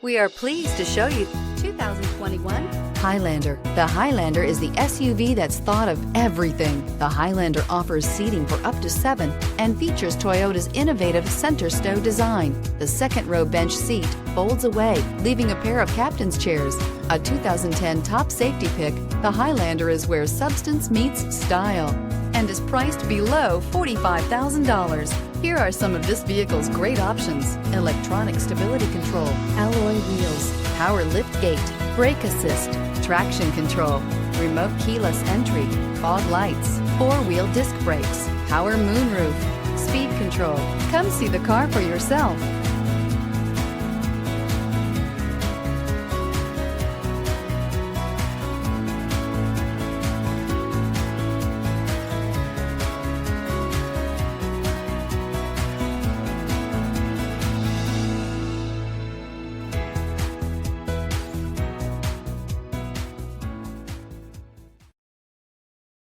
We are pleased to show you 2021 Highlander. The Highlander is the SUV that's thought of everything. The Highlander offers seating for up to 7 and features Toyota's innovative center stow design. The second row bench seat folds away, leaving a pair of captain's chairs. A 2010 top safety pick, the Highlander is where substance meets style and is priced below $45,000. Here are some of this vehicle's great options: electronic stability control, alloy wheels, power lift gate, brake assist, traction control, remote keyless entry, fog lights, 4-wheel disc brakes, power moonroof, speed control. Come see the car for yourself.